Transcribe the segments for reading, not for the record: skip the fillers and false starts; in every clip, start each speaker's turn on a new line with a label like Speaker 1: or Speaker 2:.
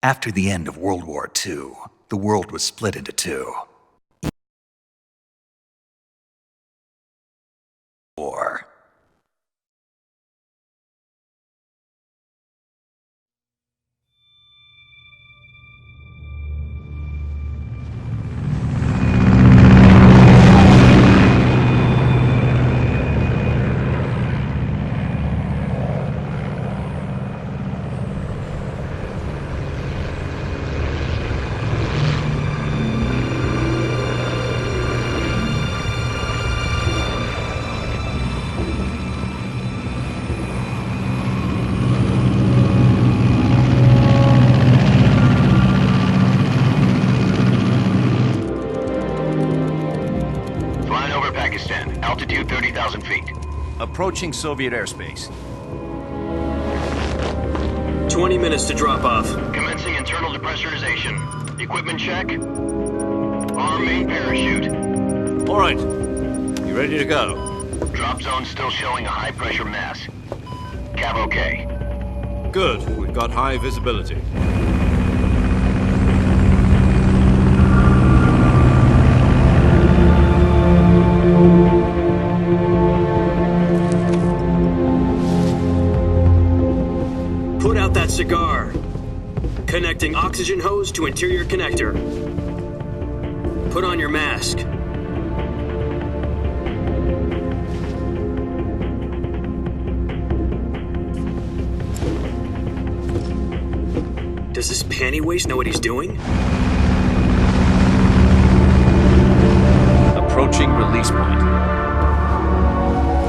Speaker 1: After the end of World War II, the world was split into two. War.
Speaker 2: Altitude 30,000 feet.
Speaker 3: Approaching Soviet airspace.
Speaker 4: 20 minutes to drop off.
Speaker 2: Commencing internal depressurization. Equipment check. Arm main parachute.
Speaker 3: All right. You ready to go?
Speaker 2: Drop zone still showing a high pressure mass. Cav okay.
Speaker 3: Good. We've got high visibility.
Speaker 4: Put out that cigar. Connecting oxygen hose to interior connector. Put on your mask. Does this panty waste know what he's doing?
Speaker 3: Approaching release point.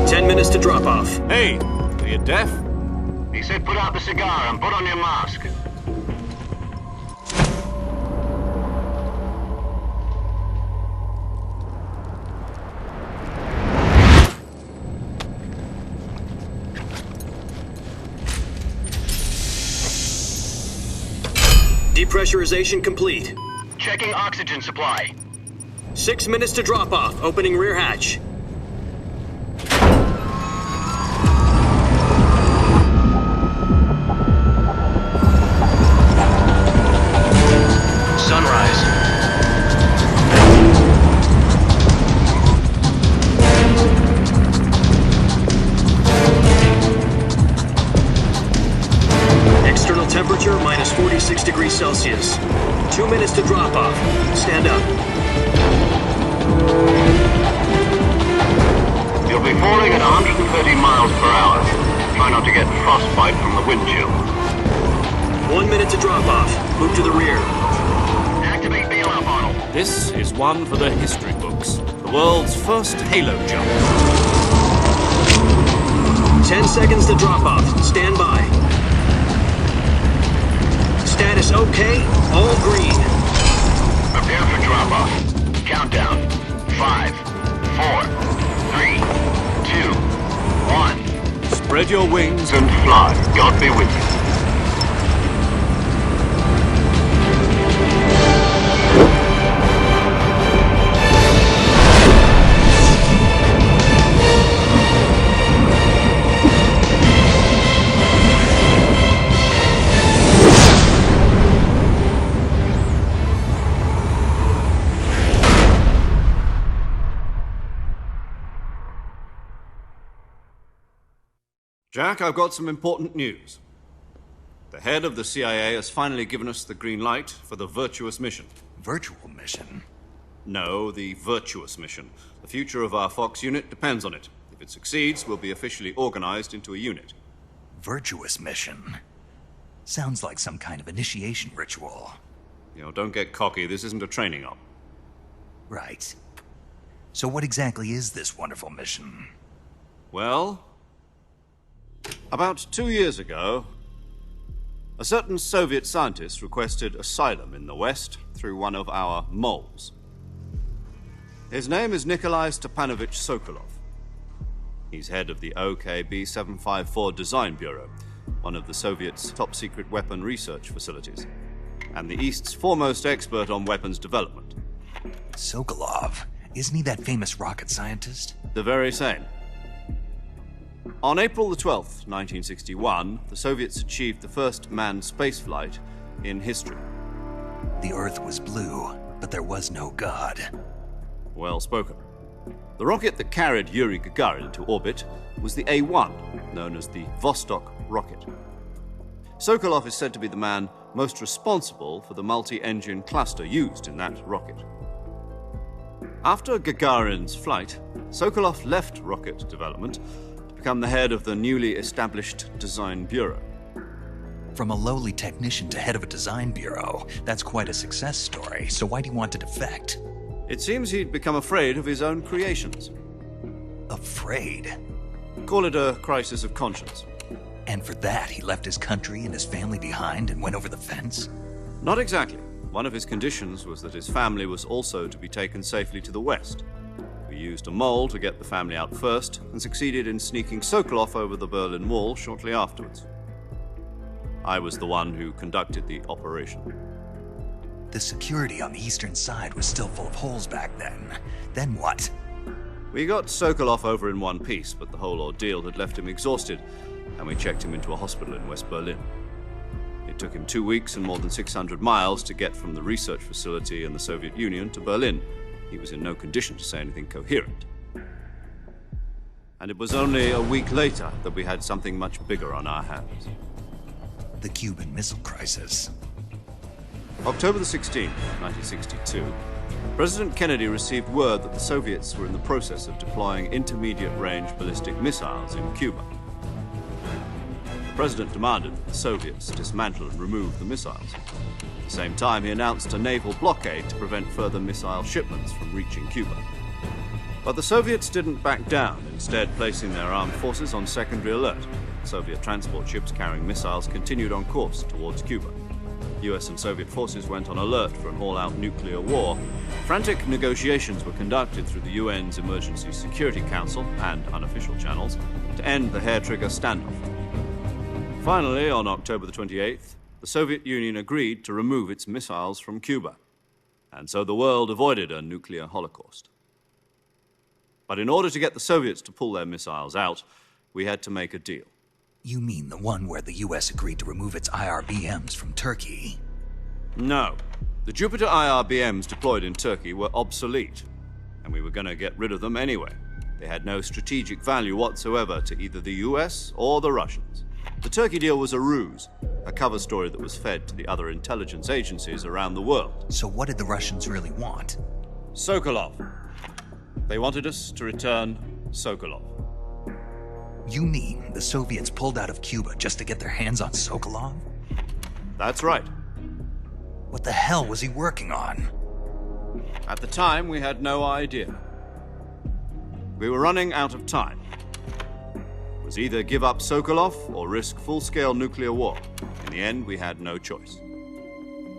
Speaker 4: 10 minutes to drop off.
Speaker 3: Hey, are you deaf?
Speaker 2: He said put out the cigar and put on your mask.
Speaker 4: Depressurization complete.
Speaker 2: Checking oxygen supply.
Speaker 4: 6 minutes to drop off. Opening rear hatch.
Speaker 2: Sunrise.
Speaker 4: External temperature minus 46 degrees Celsius. 2 minutes to drop off. Stand up.
Speaker 2: You'll be falling at 130 miles per hour. Try not to get frostbite from the wind chill.
Speaker 4: 1 minute to drop off. Move to the rear.
Speaker 2: Activate bailout model.
Speaker 3: This is one for the history books. The world's first halo jump.
Speaker 4: 10 seconds to drop off. Stand by. Status okay. All green.
Speaker 2: Prepare for drop-off. Countdown. 5, 4, 3, 2, 1.
Speaker 3: Spread your wings
Speaker 2: And fly. God be with you.
Speaker 3: Jack, I've got some important news. The head of the CIA has finally given us the green light for the virtuous mission.
Speaker 1: Virtual mission?
Speaker 3: No, the virtuous mission. The future of our Fox unit depends on it. If it succeeds, we'll be officially organized into a unit.
Speaker 1: Virtuous mission? Sounds like some kind of initiation ritual.
Speaker 3: You know, don't get cocky. This isn't a training op.
Speaker 1: Right. So what exactly is this wonderful mission?
Speaker 3: Well, about 2 years ago, a certain Soviet scientist requested asylum in the West through one of our moles. His name is Nikolai Stepanovich Sokolov. He's head of the OKB 754 Design Bureau, one of the Soviets' top-secret weapon research facilities, and the East's foremost expert on weapons development.
Speaker 1: Sokolov? Isn't he that famous rocket scientist?
Speaker 3: The very same. On April the 12th, 1961, the Soviets achieved the first manned spaceflight in history.
Speaker 1: The Earth was blue, but there was no God.
Speaker 3: Well spoken. The rocket that carried Yuri Gagarin to orbit was the A-1, known as the Vostok rocket. Sokolov is said to be the man most responsible for the multi-engine cluster used in that rocket. After Gagarin's flight, Sokolov left rocket development to become the head of the newly established Design Bureau.
Speaker 1: From a lowly technician to head of a design bureau, that's quite a success story, so why do you want to defect?
Speaker 3: It seems he'd become afraid of his own creations.
Speaker 1: Afraid?
Speaker 3: Call it a crisis of conscience.
Speaker 1: And for that, he left his country and his family behind and went over the fence?
Speaker 3: Not exactly. One of his conditions was that his family was also to be taken safely to the west. We used a mole to get the family out first and succeeded in sneaking Sokolov over the Berlin Wall shortly afterwards. I was the one who conducted the operation.
Speaker 1: The security on the eastern side was still full of holes back then. Then what?
Speaker 3: We got Sokolov over in one piece, but the whole ordeal had left him exhausted, and we checked him into a hospital in West Berlin. It took him 2 weeks and more than 600 miles to get from the research facility in the Soviet Union to Berlin. He was in no condition to say anything coherent. And it was only a week later that we had something much bigger on our hands.
Speaker 1: The Cuban Missile Crisis.
Speaker 3: October the 16th, 1962, President Kennedy received word that the Soviets were in the process of deploying intermediate-range ballistic missiles in Cuba. The president demanded that the Soviets dismantle and remove the missiles. At the same time, he announced a naval blockade to prevent further missile shipments from reaching Cuba. But the Soviets didn't back down, instead placing their armed forces on secondary alert. Soviet transport ships carrying missiles continued on course towards Cuba. US and Soviet forces went on alert for an all-out nuclear war. Frantic negotiations were conducted through the UN's Emergency Security Council and unofficial channels to end the hair-trigger standoff. Finally, on October the 28th, the Soviet Union agreed to remove its missiles from Cuba, and so the world avoided a nuclear holocaust. But in order to get the Soviets to pull their missiles out, we had to make a deal.
Speaker 1: You mean the one where the US agreed to remove its IRBMs from Turkey?
Speaker 3: No. The Jupiter IRBMs deployed in Turkey were obsolete, and we were going to get rid of them anyway. They had no strategic value whatsoever to either the US or the Russians. The Turkey deal was a ruse, a cover story that was fed to the other intelligence agencies around the world.
Speaker 1: So what did the Russians really want?
Speaker 3: Sokolov. They wanted us to return Sokolov.
Speaker 1: You mean the Soviets pulled out of Cuba just to get their hands on Sokolov?
Speaker 3: That's right.
Speaker 1: What the hell was he working on?
Speaker 3: At the time, we had no idea. We were running out of time. It was either give up Sokolov or risk full-scale nuclear war. In the end, we had no choice.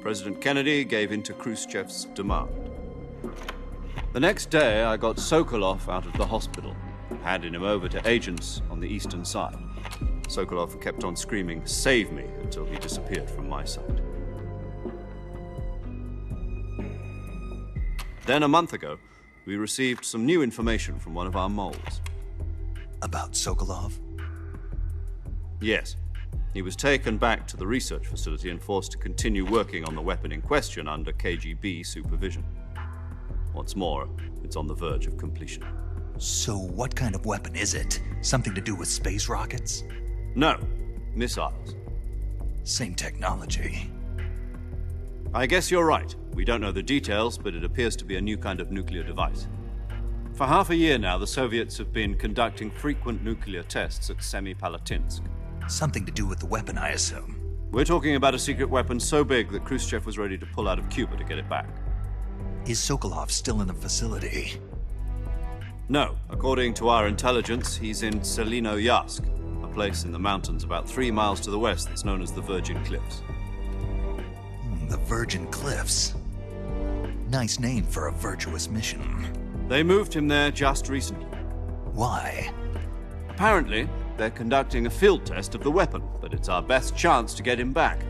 Speaker 3: President Kennedy gave in to Khrushchev's demand. The next day, I got Sokolov out of the hospital, handing him over to agents on the eastern side. Sokolov kept on screaming, "Save me," until he disappeared from my sight. Then a month ago, we received some new information from one of our moles.
Speaker 1: About Sokolov?
Speaker 3: Yes. He was taken back to the research facility and forced to continue working on the weapon in question under KGB supervision. What's more, it's on the verge of completion.
Speaker 1: So what kind of weapon is it? Something to do with space rockets?
Speaker 3: No, missiles.
Speaker 1: Same technology.
Speaker 3: I guess you're right. We don't know the details, but it appears to be a new kind of nuclear device. For half a year now, the Soviets have been conducting frequent nuclear tests at Semipalatinsk.
Speaker 1: Something to do with the weapon, I assume.
Speaker 3: We're talking about a secret weapon so big that Khrushchev was ready to pull out of Cuba to get it back.
Speaker 1: Is Sokolov still in the facility?
Speaker 3: No. According to our intelligence, he's in Selinoyarsk, a place in the mountains about 3 miles to the west that's known as the Virgin Cliffs.
Speaker 1: The Virgin Cliffs. Nice name for a virtuous mission.
Speaker 3: They moved him there just recently.
Speaker 1: Why?
Speaker 3: Apparently, they're conducting a field test of the weapon, but it's our best chance to get him back.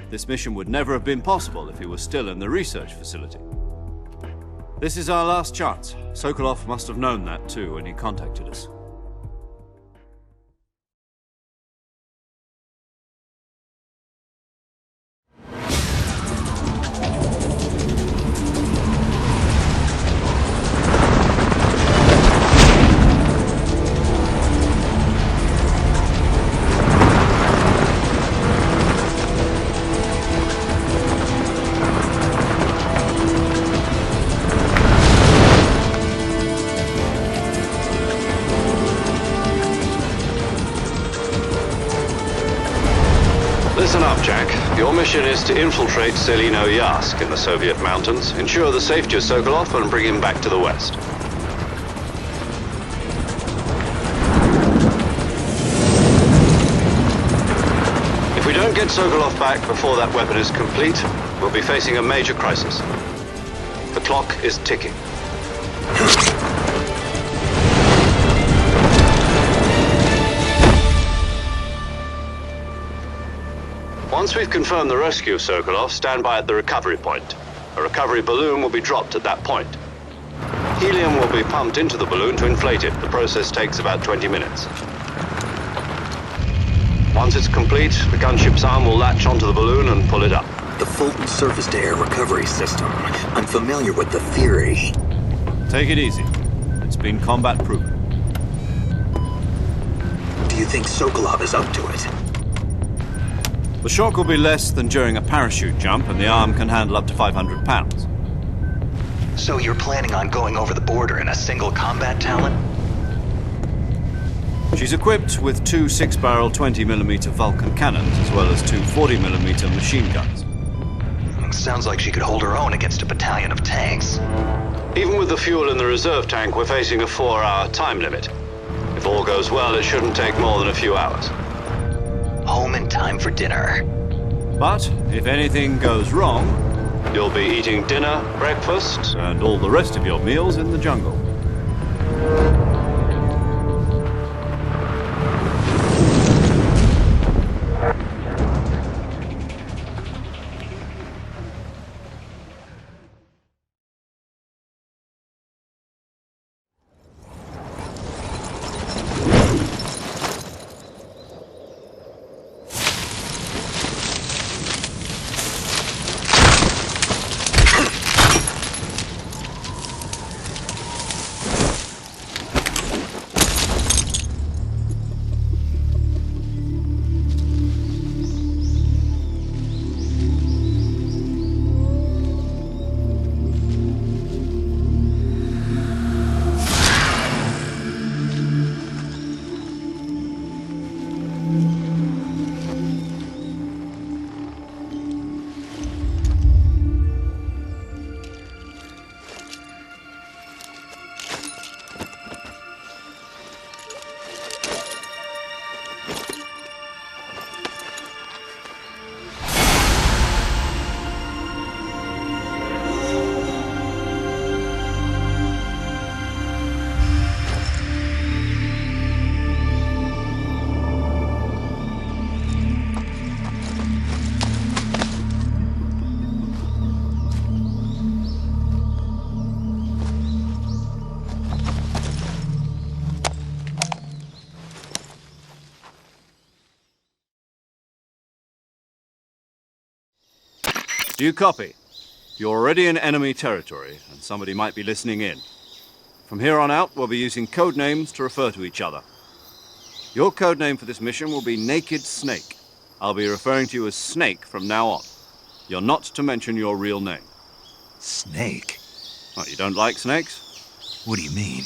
Speaker 3: This mission would never have been possible if he was still in the research facility. This is our last chance. Sokolov must have known that too when he contacted us. mission is to infiltrate Selino Yask in the Soviet mountains, ensure the safety of Sokolov, and bring him back to the West. If we don't get Sokolov back before that weapon is complete, we'll be facing a major crisis. The clock is ticking. Once we've confirmed the rescue of Sokolov, stand by at the recovery point. A recovery balloon will be dropped at that point. Helium will be pumped into the balloon to inflate it. The process takes about 20 minutes. Once it's complete, the gunship's arm will latch onto the balloon and pull it up.
Speaker 4: The Fulton surface-to-air recovery system. I'm familiar with the theory.
Speaker 3: Take it easy. It's been combat-proven.
Speaker 4: Do you think Sokolov is up to it?
Speaker 3: The shock will be less than during a parachute jump, and the arm can handle up to 500 pounds.
Speaker 1: So you're planning on going over the border in a single combat Talon?
Speaker 3: She's equipped with two 6-barrel 20mm Vulcan cannons, as well as two 40mm machine guns.
Speaker 1: Sounds like she could hold her own against a battalion of tanks.
Speaker 3: Even with the fuel in the reserve tank, we're facing a 4-hour time limit. If all goes well, it shouldn't take more than a few hours.
Speaker 1: Home in time for dinner.
Speaker 3: But if anything goes wrong, you'll be eating dinner, breakfast, and all the rest of your meals in the jungle. Do you copy? You're already in enemy territory, and somebody might be listening in. From here on out, we'll be using code names to refer to each other. Your code name for this mission will be Naked Snake. I'll be referring to you as Snake from now on. You're not to mention your real name.
Speaker 1: Snake?
Speaker 3: Oh, you don't like snakes?
Speaker 1: What do you mean?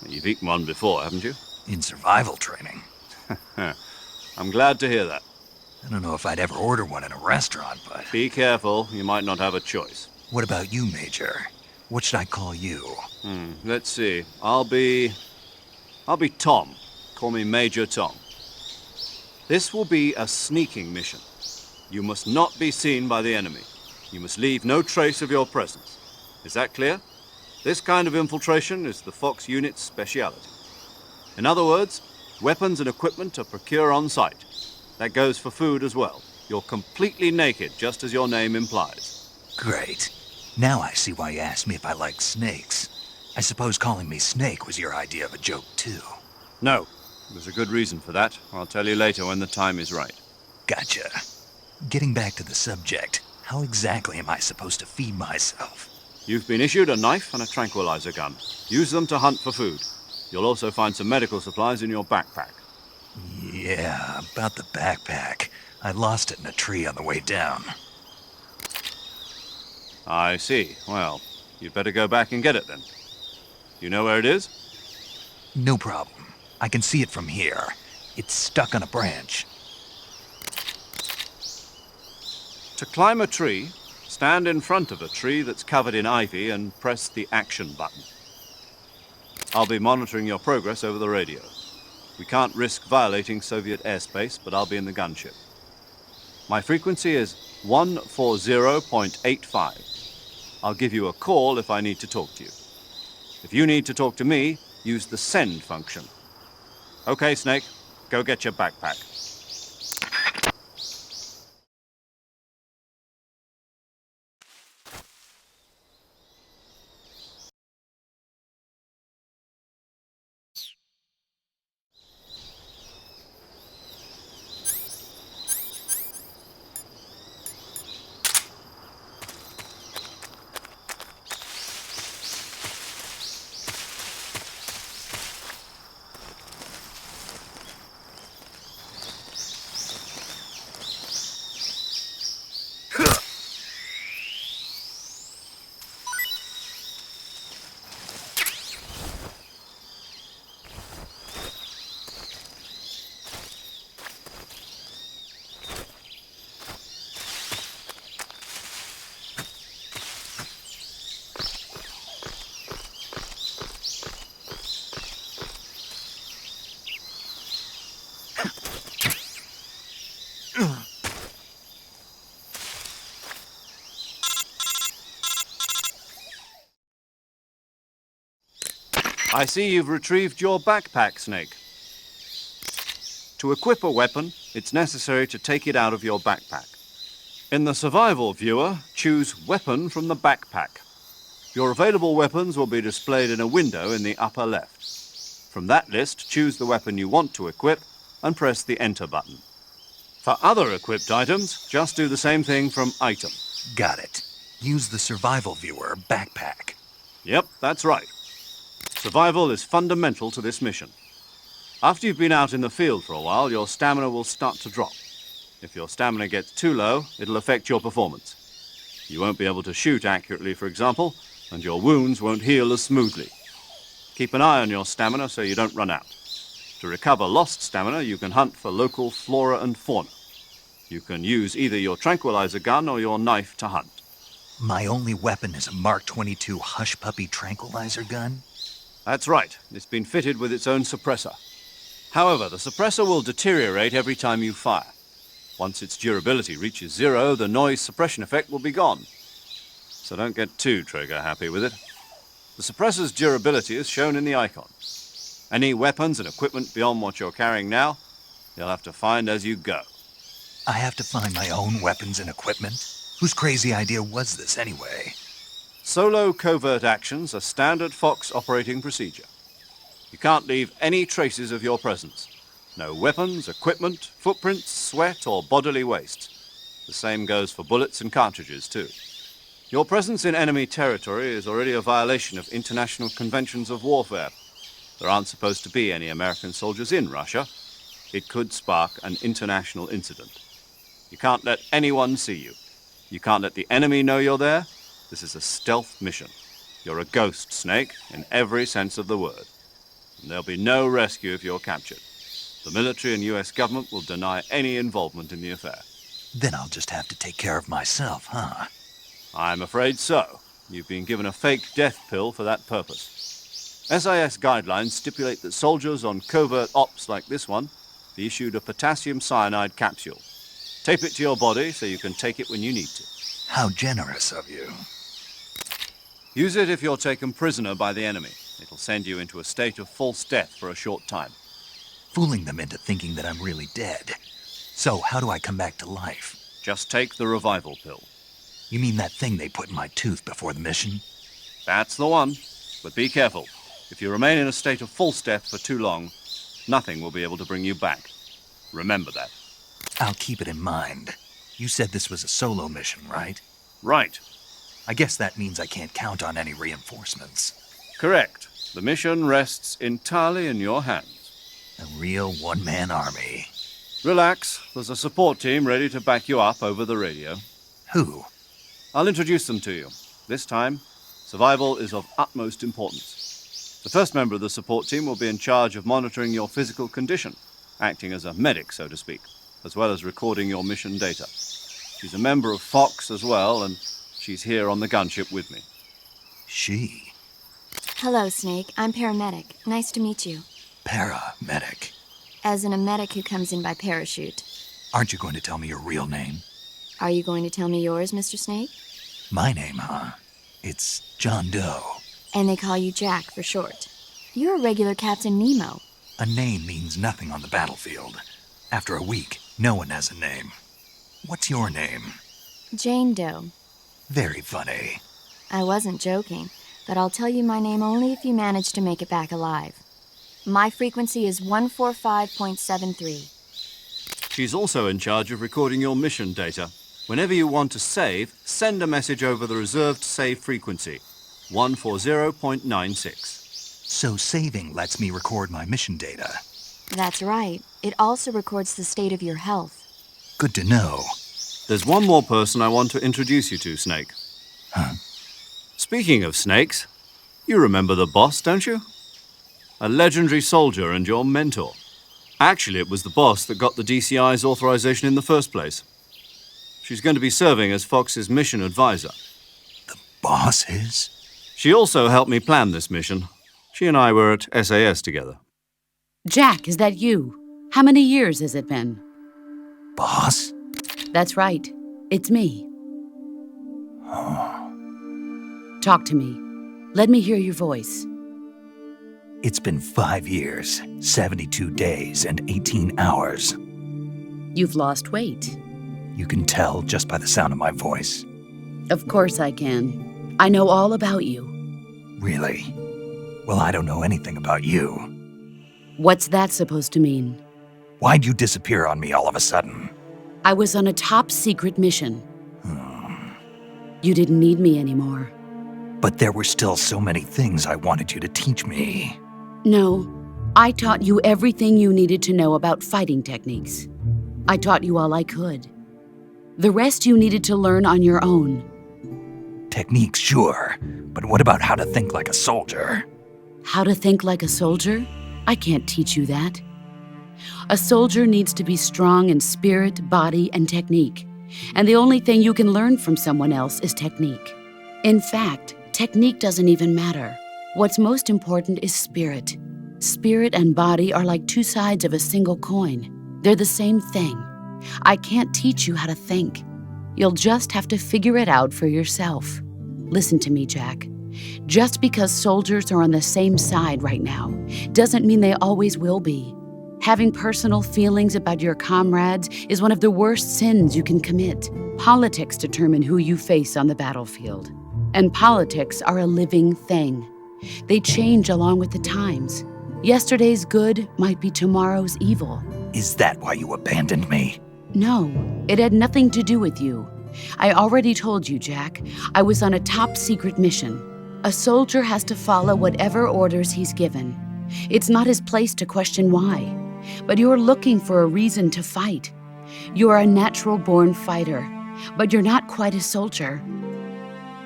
Speaker 3: You've eaten one before, haven't you?
Speaker 1: In survival training.
Speaker 3: I'm glad to hear that.
Speaker 1: I don't know if I'd ever order one in a restaurant, but...
Speaker 3: Be careful, you might not have a choice.
Speaker 1: What about you, Major? What should I call you?
Speaker 3: Let's see. I'll be Tom. Call me Major Tom. This will be a sneaking mission. You must not be seen by the enemy. You must leave no trace of your presence. Is that clear? This kind of infiltration is the Fox unit's speciality. In other words, weapons and equipment are procured on site. That goes for food as well. You're completely naked, just as your name implies.
Speaker 1: Great. Now I see why you asked me if I like snakes. I suppose calling me Snake was your idea of a joke, too.
Speaker 3: No. There's a good reason for that. I'll tell you later when the time is right.
Speaker 1: Gotcha. Getting back to the subject, how exactly am I supposed to feed myself?
Speaker 3: You've been issued a knife and a tranquilizer gun. Use them to hunt for food. You'll also find some medical supplies in your backpack.
Speaker 1: Yeah, about the backpack. I lost it in a tree on the way down.
Speaker 3: I see. Well, you'd better go back and get it then. You know where it is?
Speaker 1: No problem. I can see it from here. It's stuck on a branch.
Speaker 3: To climb a tree, stand in front of a tree that's covered in ivy and press the action button. I'll be monitoring your progress over the radio. We can't risk violating Soviet airspace, but I'll be in the gunship. My frequency is 140.85. I'll give you a call if I need to talk to you. If you need to talk to me, use the send function. Okay, Snake, go get your backpack. I see you've retrieved your backpack, Snake. To equip a weapon, it's necessary to take it out of your backpack. In the survival viewer, choose Weapon from the backpack. Your available weapons will be displayed in a window in the upper left. From that list, choose the weapon you want to equip and press the Enter button. For other equipped items, just do the same thing from Item.
Speaker 1: Got it. Use the survival viewer backpack.
Speaker 3: Yep, that's right. Survival is fundamental to this mission. After you've been out in the field for a while, your stamina will start to drop. If your stamina gets too low, it'll affect your performance. You won't be able to shoot accurately, for example, and your wounds won't heal as smoothly. Keep an eye on your stamina so you don't run out. To recover lost stamina, you can hunt for local flora and fauna. You can use either your tranquilizer gun or your knife to hunt.
Speaker 1: My only weapon is a Mark 22 Hush Puppy tranquilizer gun?
Speaker 3: That's right. It's been fitted with its own suppressor. However, the suppressor will deteriorate every time you fire. Once its durability reaches 0, the noise suppression effect will be gone. So don't get too trigger-happy with it. The suppressor's durability is shown in the icon. Any weapons and equipment beyond what you're carrying now, you'll have to find as you go.
Speaker 1: I have to find my own weapons and equipment? Whose crazy idea was this anyway?
Speaker 3: Solo covert actions are standard Fox operating procedure. You can't leave any traces of your presence. No weapons, equipment, footprints, sweat, or bodily waste. The same goes for bullets and cartridges, too. Your presence in enemy territory is already a violation of international conventions of warfare. There aren't supposed to be any American soldiers in Russia. It could spark an international incident. You can't let anyone see you. You can't let the enemy know you're there. This is a stealth mission. You're a ghost, Snake, in every sense of the word. And there'll be no rescue if you're captured. The military and US government will deny any involvement in the affair.
Speaker 1: Then I'll just have to take care of myself, huh?
Speaker 3: I'm afraid so. You've been given a fake death pill for that purpose. SIS guidelines stipulate that soldiers on covert ops like this one be issued a potassium cyanide capsule. Tape it to your body so you can take it when you need to.
Speaker 1: How generous of you.
Speaker 3: Use it if you're taken prisoner by the enemy. It'll send you into a state of false death for a short time.
Speaker 1: Fooling them into thinking that I'm really dead. So, how do I come back to life?
Speaker 3: Just take the revival pill.
Speaker 1: You mean that thing they put in my tooth before the mission?
Speaker 3: That's the one. But be careful. If you remain in a state of false death for too long, nothing will be able to bring you back. Remember that.
Speaker 1: I'll keep it in mind. You said this was a solo mission, right?
Speaker 3: Right.
Speaker 1: I guess that means I can't count on any reinforcements.
Speaker 3: Correct. The mission rests entirely in your hands.
Speaker 1: A real one-man army.
Speaker 3: Relax. There's a support team ready to back you up over the radio.
Speaker 1: Who?
Speaker 3: I'll introduce them to you. This time, survival is of utmost importance. The first member of the support team will be in charge of monitoring your physical condition, acting as a medic, so to speak, as well as recording your mission data. She's a member of Fox as well, and she's here on the gunship with me.
Speaker 1: She?
Speaker 5: Hello, Snake. I'm paramedic. Nice to meet you.
Speaker 1: Paramedic.
Speaker 5: As in a medic who comes in by parachute.
Speaker 1: Aren't you going to tell me your real name?
Speaker 5: Are you going to tell me yours, Mr. Snake?
Speaker 1: My name, huh? It's John Doe.
Speaker 5: And they call you Jack for short. You're a regular Captain Nemo.
Speaker 1: A name means nothing on the battlefield. After a week, no one has a name. What's your name?
Speaker 5: Jane Doe.
Speaker 1: Very funny.
Speaker 5: I wasn't joking, but I'll tell you my name only if you manage to make it back alive. My frequency is 145.73.
Speaker 3: She's also in charge of recording your mission data. Whenever you want to save, send a message over the reserved save frequency, 140.96.
Speaker 1: So saving lets me record my mission data.
Speaker 5: That's right. It also records the state of your health.
Speaker 1: Good to know.
Speaker 3: There's one more person I want to introduce you to, Snake.
Speaker 1: Huh?
Speaker 3: Speaking of snakes, you remember the boss, don't you? A legendary soldier and your mentor. Actually, it was the boss that got the DCI's authorization in the first place. She's going to be serving as Fox's mission advisor.
Speaker 1: The boss is?
Speaker 3: She also helped me plan this mission. She and I were at SAS together.
Speaker 6: Jack, is that you? How many years has it been?
Speaker 1: Boss?
Speaker 6: That's right. It's me. Talk to me. Let me hear your voice.
Speaker 1: It's been 5 years, 72 days, and 18 hours.
Speaker 6: You've lost weight.
Speaker 1: You can tell just by the sound of my voice.
Speaker 6: Of course I can. I know all about you.
Speaker 1: Really? Well, I don't know anything about you.
Speaker 6: What's that supposed to mean?
Speaker 1: Why'd you disappear on me all of a sudden?
Speaker 6: I was on a top-secret mission. You didn't need me anymore.
Speaker 1: But there were still so many things I wanted you to teach me.
Speaker 6: No, I taught you everything you needed to know about fighting techniques. I taught you all I could. The rest you needed to learn on your own.
Speaker 1: Techniques, sure. But what about how to think like a soldier?
Speaker 6: How to think like a soldier? I can't teach you that. A soldier needs to be strong in spirit, body, and technique. And the only thing you can learn from someone else is technique. In fact, technique doesn't even matter. What's most important is spirit. Spirit and body are like two sides of a single coin. They're the same thing. I can't teach you how to think. You'll just have to figure it out for yourself. Listen to me, Jack. Just because soldiers are on the same side right now doesn't mean they always will be. Having personal feelings about your comrades is one of the worst sins you can commit. Politics determine who you face on the battlefield. And politics are a living thing. They change along with the times. Yesterday's good might be tomorrow's evil.
Speaker 1: Is that why you abandoned me?
Speaker 6: No, it had nothing to do with you. I already told you, Jack. I was on a top-secret mission. A soldier has to follow whatever orders he's given. It's not his place to question why. But you're looking for a reason to fight. You're a natural-born fighter, but you're not quite a soldier.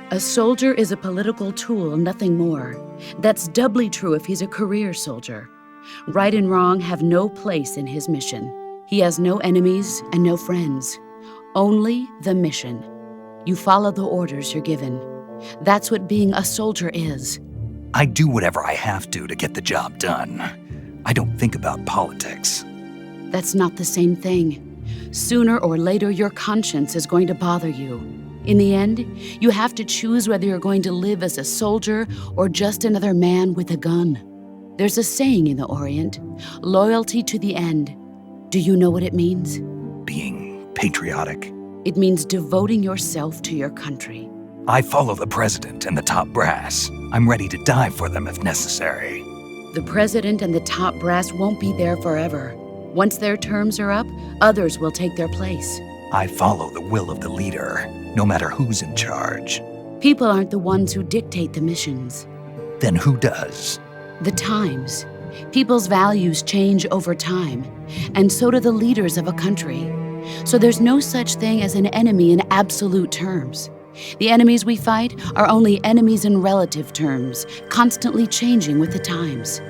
Speaker 6: A soldier is a political tool, nothing more. That's doubly true if he's a career soldier. Right and wrong have no place in his mission. He has no enemies and no friends. Only the mission. You follow the orders you're given. That's what being a soldier is.
Speaker 1: I do whatever I have to get the job done. I don't think about politics.
Speaker 6: That's not the same thing. Sooner or later, your conscience is going to bother you. In the end, you have to choose whether you're going to live as a soldier or just another man with a gun. There's a saying in the Orient, loyalty to the end. Do you know what it means?
Speaker 1: Being patriotic.
Speaker 6: It means devoting yourself to your country.
Speaker 1: I follow the president and the top brass. I'm ready to die for them if necessary.
Speaker 6: The president and the top brass won't be there forever. Once their terms are up, others will take their place.
Speaker 1: I follow the will of the leader, no matter who's in charge.
Speaker 6: People aren't the ones who dictate the missions.
Speaker 1: Then who does?
Speaker 6: The times. People's values change over time, and so do the leaders of a country. So there's no such thing as an enemy in absolute terms. The enemies we fight are only enemies in relative terms, constantly changing with the times.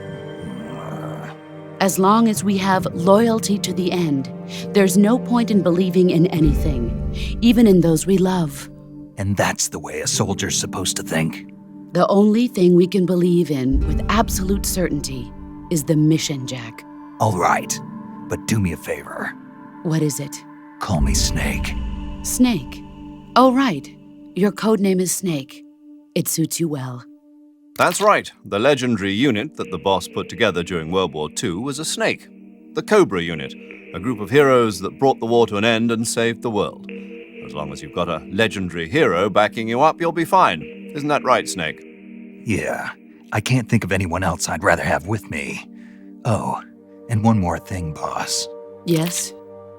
Speaker 6: As long as we have loyalty to the end, there's no point in believing in anything, even in those we love.
Speaker 1: And that's the way a soldier's supposed to think?
Speaker 6: The only thing we can believe in with absolute certainty is the mission, Jack.
Speaker 1: All right, but do me a favor.
Speaker 6: What is it?
Speaker 1: Call me Snake.
Speaker 6: Snake. Oh, right. Your code name is Snake. It suits you well.
Speaker 3: That's right. The legendary unit that the boss put together during World War II was a snake. The Cobra unit, a group of heroes that brought the war to an end and saved the world. As long as you've got a legendary hero backing you up, you'll be fine. Isn't that right, Snake?
Speaker 1: Yeah, I can't think of anyone else I'd rather have with me. Oh, and one more thing, boss.
Speaker 6: Yes?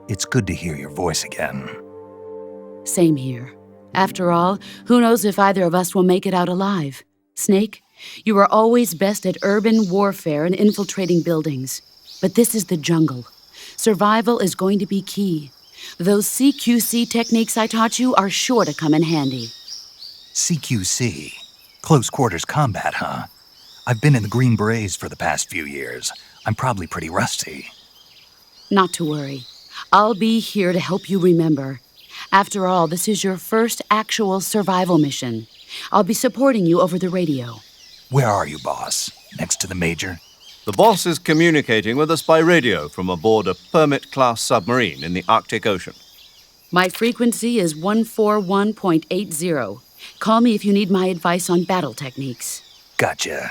Speaker 1: It's good to hear your voice again.
Speaker 6: Same here. After all, who knows if either of us will make it out alive? Snake, you are always best at urban warfare and infiltrating buildings. But this is the jungle. Survival is going to be key. Those CQC techniques I taught you are sure to come in handy.
Speaker 1: CQC? Close quarters combat, huh? I've been in the Green Berets for the past few years. I'm probably pretty rusty.
Speaker 6: Not to worry. I'll be here to help you remember. After all, this is your first actual survival mission. I'll be supporting you over the radio.
Speaker 1: Where are you, boss? Next to the Major?
Speaker 3: The boss is communicating with us by radio from aboard a Permit-class submarine in the Arctic Ocean.
Speaker 6: My frequency is 141.80. Call me if you need my advice on battle techniques.
Speaker 1: Gotcha.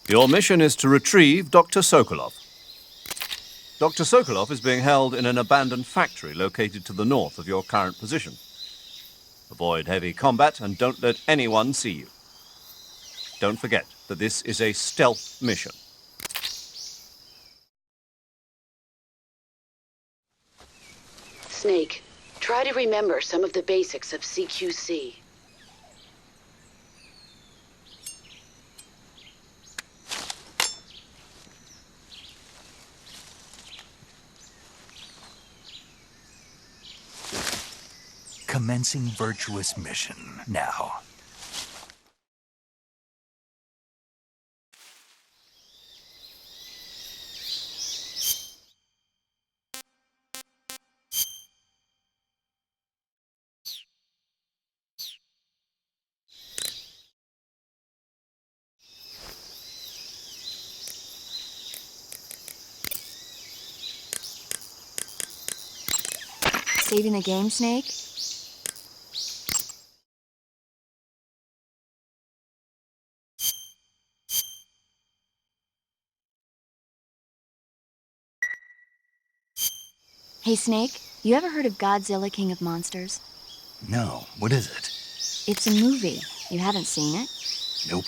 Speaker 3: Your mission is to retrieve Dr. Sokolov. Dr. Sokolov is being held in an abandoned factory located to the north of your current position. Avoid heavy combat and don't let anyone see you. Don't forget that this is a stealth mission.
Speaker 6: Snake, try to remember some of the basics of CQC.
Speaker 1: Commencing virtuous mission now.
Speaker 5: Saving the game, Snake? Hey, Snake, you ever heard of Godzilla, King of Monsters?
Speaker 1: No, what is it?
Speaker 5: It's a movie. You haven't seen it?
Speaker 1: Nope.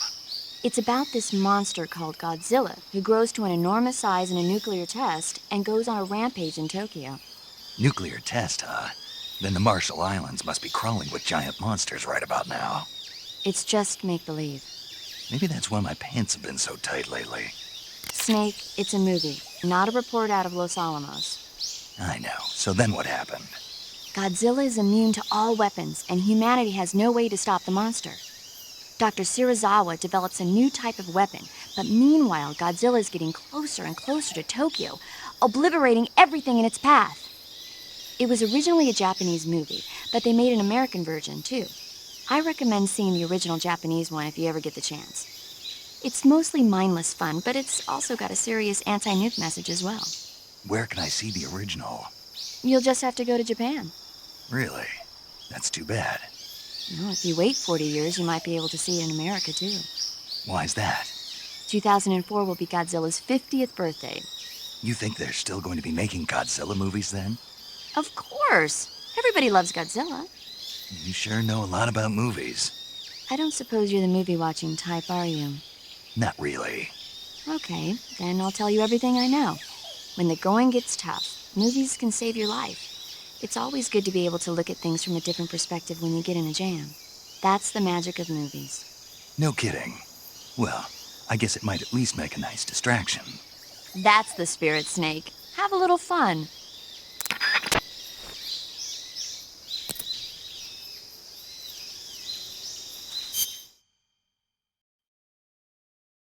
Speaker 5: It's about this monster called Godzilla, who grows to an enormous size in a nuclear test and goes on a rampage in Tokyo.
Speaker 1: Nuclear test, huh? Then the Marshall Islands must be crawling with giant monsters right about now.
Speaker 5: It's just make-believe.
Speaker 1: Maybe that's why my pants have been so tight lately.
Speaker 5: Snake, it's a movie, not a report out of Los Alamos.
Speaker 1: I know. So then what happened?
Speaker 5: Godzilla is immune to all weapons, and humanity has no way to stop the monster. Dr. Shirazawa develops a new type of weapon, but meanwhile, Godzilla is getting closer and closer to Tokyo, obliterating everything in its path. It was originally a Japanese movie, but they made an American version, too. I recommend seeing the original Japanese one if you ever get the chance. It's mostly mindless fun, but it's also got a serious anti-nuke message as well.
Speaker 1: Where can I see the original?
Speaker 5: You'll just have to go to Japan.
Speaker 1: Really? That's too bad.
Speaker 5: Well, if you wait 40 years, you might be able to see it in America, too.
Speaker 1: Why's that?
Speaker 5: 2004 will be Godzilla's 50th birthday.
Speaker 1: You think they're still going to be making Godzilla movies then?
Speaker 5: Of course! Everybody loves Godzilla.
Speaker 1: You sure know a lot about movies.
Speaker 5: I don't suppose you're the movie-watching type, are you?
Speaker 1: Not really.
Speaker 5: Okay, then I'll tell you everything I know. When the going gets tough, movies can save your life. It's always good to be able to look at things from a different perspective when you get in a jam. That's the magic of movies.
Speaker 1: No kidding. Well, I guess it might at least make a nice distraction.
Speaker 5: That's the spirit, Snake. Have a little fun.